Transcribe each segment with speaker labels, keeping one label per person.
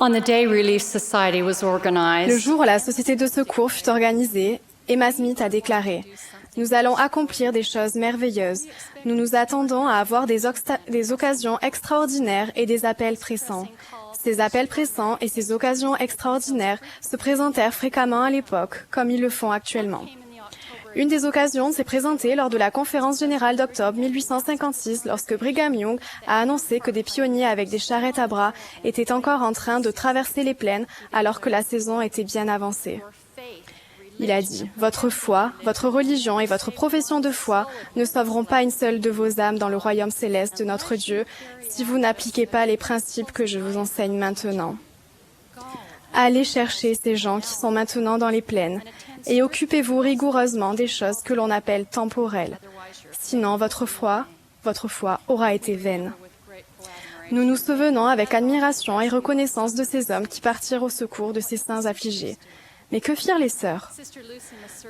Speaker 1: On the day Relief Society was
Speaker 2: Le
Speaker 1: organized,
Speaker 2: jour où la société de secours fut organisée, Emma Smith a déclaré « Nous allons accomplir des choses merveilleuses. Nous nous attendons à avoir des occasions extraordinaires et des appels pressants. » Ces appels pressants et ces occasions extraordinaires se présentèrent fréquemment à l'époque, comme ils le font actuellement. Une des occasions s'est présentée lors de la conférence générale d'octobre 1856 lorsque Brigham Young a annoncé que des pionniers avec des charrettes à bras étaient encore en train de traverser les plaines alors que la saison était bien avancée. Il a dit « Votre foi, votre religion et votre profession de foi ne sauveront pas une seule de vos âmes dans le royaume céleste de notre Dieu si vous n'appliquez pas les principes que je vous enseigne maintenant. Allez chercher ces gens qui sont maintenant dans les plaines et occupez-vous rigoureusement des choses que l'on appelle temporelles. Sinon, votre foi aura été vaine. » Nous nous souvenons avec admiration et reconnaissance de ces hommes qui partirent au secours de ces saints affligés. Mais que firent les sœurs?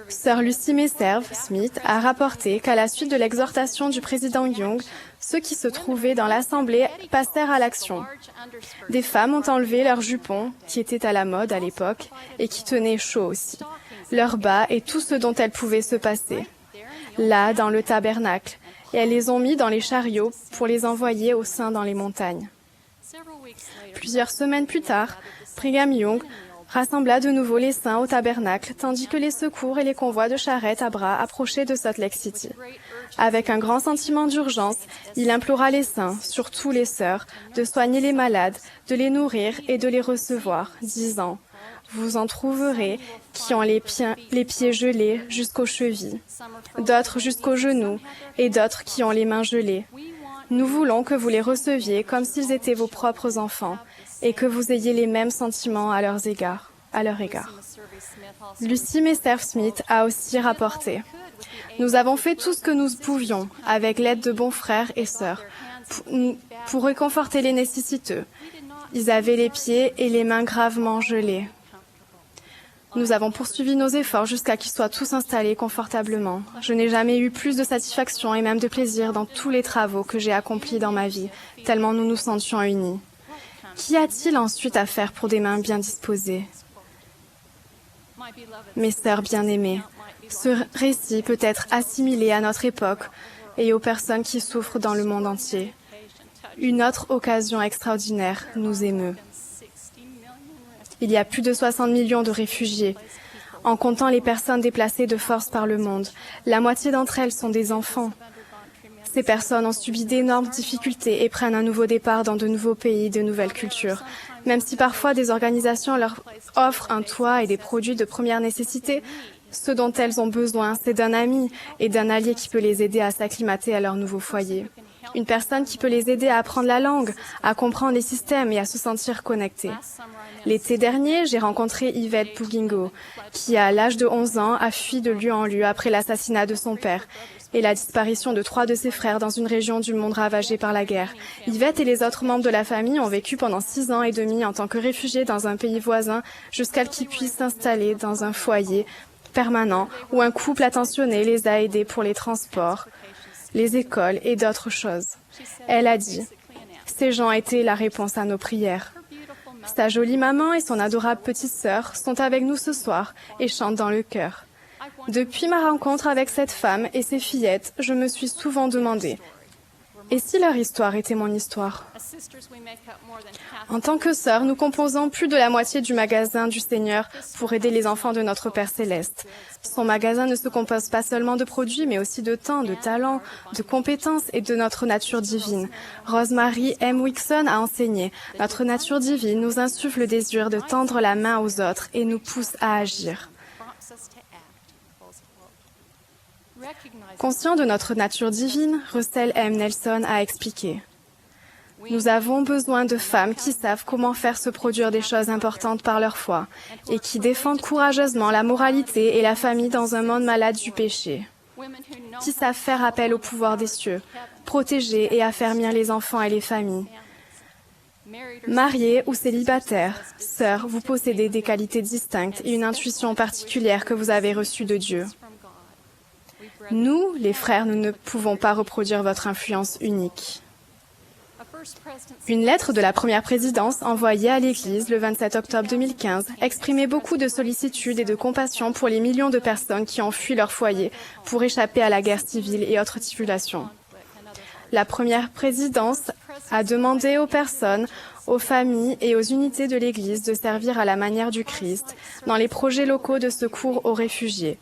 Speaker 2: Sœur Lucy Meserve Smith a rapporté qu'à la suite de l'exhortation du président Young, ceux qui se trouvaient dans l'assemblée passèrent à l'action. Des femmes ont enlevé leurs jupons, qui étaient à la mode à l'époque, et qui tenaient chaud aussi, leurs bas et tout ce dont elles pouvaient se passer. Là, dans le tabernacle, et elles les ont mis dans les chariots pour les envoyer aux saints dans les montagnes. Plusieurs semaines plus tard, Brigham Young rassembla de nouveau les saints au tabernacle, tandis que les secours et les convois de charrettes à bras approchaient de Salt Lake City. Avec un grand sentiment d'urgence, il implora les saints, surtout les sœurs, de soigner les malades, de les nourrir et de les recevoir, disant « Vous en trouverez qui ont les pieds gelés jusqu'aux chevilles, d'autres jusqu'aux genoux, et d'autres qui ont les mains gelées. Nous voulons que vous les receviez comme s'ils étaient vos propres enfants, et que vous ayez les mêmes sentiments à leur égard. Lucy Meserve Smith a aussi rapporté « Nous avons fait tout ce que nous pouvions, avec l'aide de bons frères et sœurs, pour réconforter les nécessiteux. Ils avaient les pieds et les mains gravement gelés. Nous avons poursuivi nos efforts jusqu'à qu'ils soient tous installés confortablement. Je n'ai jamais eu plus de satisfaction et même de plaisir dans tous les travaux que j'ai accomplis dans ma vie, tellement nous nous sentions unis. Qu'y a-t-il ensuite à faire pour des mains bien disposées? Mes sœurs bien-aimées, ce récit peut être assimilé à notre époque et aux personnes qui souffrent dans le monde entier. Une autre occasion extraordinaire nous émeut. Il y a plus de 60 millions de réfugiés. En comptant les personnes déplacées de force par le monde, la moitié d'entre elles sont des enfants. Ces personnes ont subi d'énormes difficultés et prennent un nouveau départ dans de nouveaux pays, de nouvelles cultures. Même si parfois des organisations leur offrent un toit et des produits de première nécessité, ce dont elles ont besoin, c'est d'un ami et d'un allié qui peut les aider à s'acclimater à leur nouveau foyer. Une personne qui peut les aider à apprendre la langue, à comprendre les systèmes et à se sentir connectés. L'été dernier, j'ai rencontré Yvette Pugingo, qui à l'âge de 11 ans a fui de lieu en lieu après l'assassinat de son père et la disparition de 3 de ses frères dans une région du monde ravagée par la guerre. Yvette et les autres membres de la famille ont vécu pendant 6 ans et demi en tant que réfugiés dans un pays voisin jusqu'à ce qu'ils puissent s'installer dans un foyer permanent où un couple attentionné les a aidés pour les transports, les écoles et d'autres choses. Elle a dit « Ces gens étaient la réponse à nos prières. » Sa jolie maman et son adorable petite sœur sont avec nous ce soir et chantent dans le chœur. Depuis ma rencontre avec cette femme et ses fillettes, je me suis souvent demandé « Et si leur histoire était mon histoire ?» En tant que sœurs, nous composons plus de la moitié du magasin du Seigneur pour aider les enfants de notre Père Céleste. Son magasin ne se compose pas seulement de produits, mais aussi de temps, de talents, de compétences et de notre nature divine. Rosemary M. Wixon a enseigné « Notre nature divine nous insuffle le désir de tendre la main aux autres et nous pousse à agir. » Conscient de notre nature divine, Russell M. Nelson a expliqué « Nous avons besoin de femmes qui savent comment faire se produire des choses importantes par leur foi et qui défendent courageusement la moralité et la famille dans un monde malade du péché, qui savent faire appel au pouvoir des cieux, protéger et affermir les enfants et les familles. Mariés ou célibataires, sœurs, vous possédez des qualités distinctes et une intuition particulière que vous avez reçue de Dieu. Nous, les frères, nous ne pouvons pas reproduire votre influence unique. Une lettre de la première présidence envoyée à l'Église le 27 octobre 2015 exprimait beaucoup de sollicitude et de compassion pour les millions de personnes qui ont fui leur foyer pour échapper à la guerre civile et autres tribulations. La première présidence a demandé aux personnes, aux familles et aux unités de l'Église de servir à la manière du Christ dans les projets locaux de secours aux réfugiés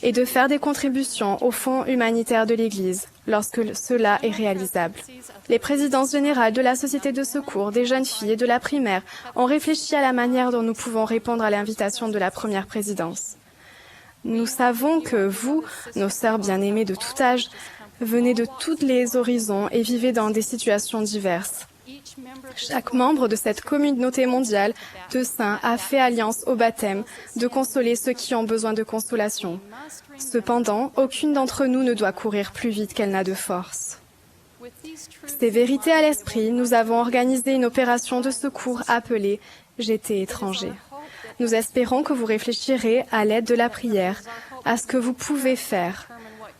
Speaker 2: et de faire des contributions au fonds humanitaire de l'Église lorsque cela est réalisable. Les présidences générales de la Société de secours, des jeunes filles et de la primaire ont réfléchi à la manière dont nous pouvons répondre à l'invitation de la première présidence. Nous savons que vous, nos sœurs bien-aimées de tout âge, venez de tous les horizons et vivez dans des situations diverses. Chaque membre de cette communauté mondiale de saints a fait alliance au baptême de consoler ceux qui ont besoin de consolation. Cependant, aucune d'entre nous ne doit courir plus vite qu'elle n'a de force. Ces vérités à l'esprit, nous avons organisé une opération de secours appelée « J'étais étranger ». Nous espérons que vous réfléchirez à l'aide de la prière à ce que vous pouvez faire,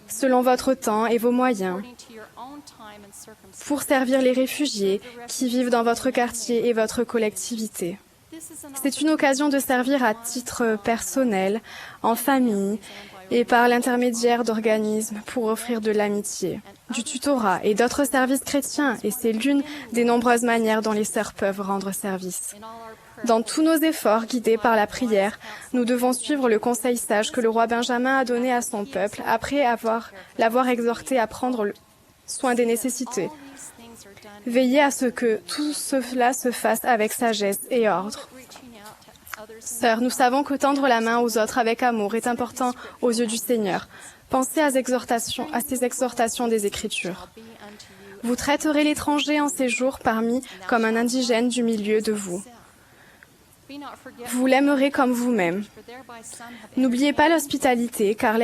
Speaker 2: selon votre temps et vos moyens, pour servir les réfugiés qui vivent dans votre quartier et votre collectivité. C'est une occasion de servir à titre personnel, en famille et par l'intermédiaire d'organismes pour offrir de l'amitié, du tutorat et d'autres services chrétiens, et c'est l'une des nombreuses manières dont les sœurs peuvent rendre service. Dans tous nos efforts guidés par la prière, nous devons suivre le conseil sage que le roi Benjamin a donné à son peuple après l'avoir exhorté à prendre soin des nécessités. Veillez à ce que tout cela se fasse avec sagesse et ordre. Sœurs, nous savons que tendre la main aux autres avec amour est important aux yeux du Seigneur. Pensez à ces exhortations des Écritures. Vous traiterez l'étranger en séjour parmi comme un indigène du milieu de vous. Vous l'aimerez comme vous-même. N'oubliez pas l'hospitalité, car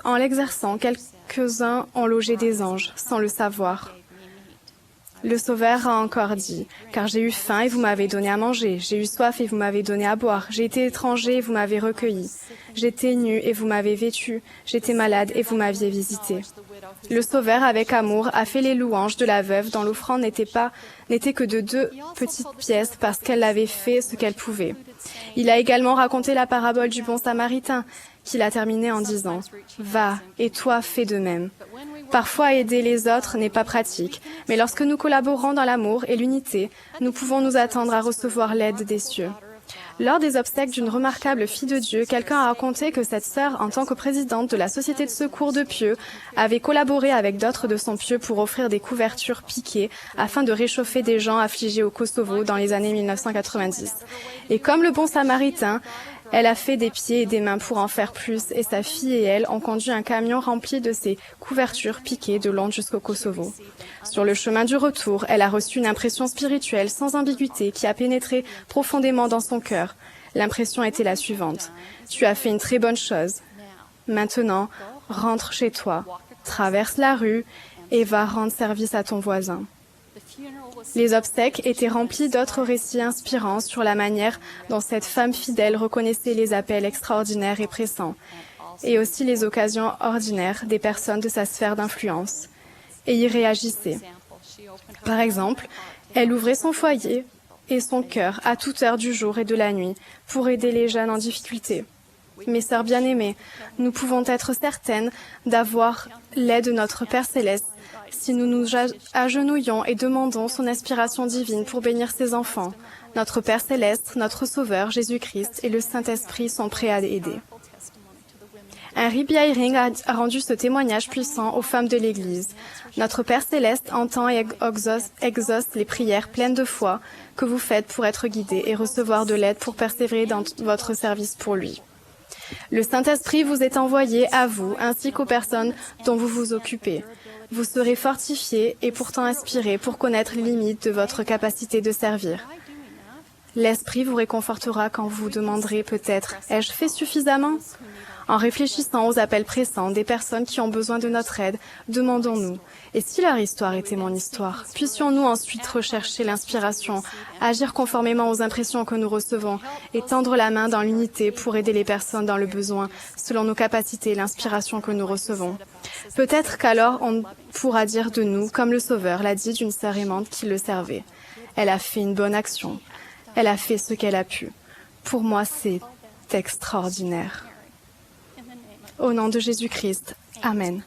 Speaker 2: en l'exerçant, quelques-uns ont logé des anges, sans le savoir. Le Sauveur a encore dit, « Car j'ai eu faim et vous m'avez donné à manger, j'ai eu soif et vous m'avez donné à boire, j'ai été étranger et vous m'avez recueilli, j'étais nu et vous m'avez vêtu, j'étais malade et vous m'aviez visité. » Le Sauveur, avec amour, a fait les louanges de la veuve dont l'offrande n'était que de 2 petites pièces parce qu'elle avait fait ce qu'elle pouvait. Il a également raconté la parabole du bon Samaritain, qu'il a terminée en disant « Va, et toi fais de même ». Parfois, aider les autres n'est pas pratique, mais lorsque nous collaborons dans l'amour et l'unité, nous pouvons nous attendre à recevoir l'aide des cieux. Lors des obsèques d'une remarquable fille de Dieu, quelqu'un a raconté que cette sœur, en tant que présidente de la Société de secours de Pieux, avait collaboré avec d'autres de son pieu pour offrir des couvertures piquées afin de réchauffer des gens affligés au Kosovo dans les années 1990. Et comme le bon Samaritain, elle a fait des pieds et des mains pour en faire plus, et sa fille et elle ont conduit un camion rempli de ces couvertures piquées de Londres jusqu'au Kosovo. Sur le chemin du retour, elle a reçu une impression spirituelle sans ambiguïté qui a pénétré profondément dans son cœur. L'impression était la suivante. « Tu as fait une très bonne chose. Maintenant, rentre chez toi, traverse la rue et va rendre service à ton voisin. » Les obsèques étaient remplies d'autres récits inspirants sur la manière dont cette femme fidèle reconnaissait les appels extraordinaires et pressants, et aussi les occasions ordinaires des personnes de sa sphère d'influence, et y réagissait. Par exemple, elle ouvrait son foyer et son cœur à toute heure du jour et de la nuit pour aider les jeunes en difficulté. Mes sœurs bien-aimées, nous pouvons être certaines d'avoir l'aide de notre Père Céleste si nous nous agenouillons et demandons son inspiration divine pour bénir ses enfants. Notre Père Céleste, notre Sauveur, Jésus-Christ et le Saint-Esprit sont prêts à aider. Henry B. Eyring a rendu ce témoignage puissant aux femmes de l'Église. Notre Père Céleste entend et exauce les prières pleines de foi que vous faites pour être guidés et recevoir de l'aide pour persévérer dans votre service pour lui. Le Saint-Esprit vous est envoyé à vous ainsi qu'aux personnes dont vous vous occupez. Vous serez fortifiés et pourtant inspirés pour connaître les limites de votre capacité de servir. L'Esprit vous réconfortera quand vous vous demanderez peut-être « Ai-je fait suffisamment ?» En réfléchissant aux appels pressants des personnes qui ont besoin de notre aide, demandons-nous « Et si leur histoire était mon histoire ?» Puissions-nous ensuite rechercher l'inspiration, agir conformément aux impressions que nous recevons et tendre la main dans l'unité pour aider les personnes dans le besoin, selon nos capacités et l'inspiration que nous recevons. Peut-être qu'alors on pourra dire de nous, comme le Sauveur l'a dit d'une sœur aimante qui le servait. Elle a fait une bonne action. Elle a fait ce qu'elle a pu. Pour moi, c'est extraordinaire. Au nom de Jésus-Christ, Amen.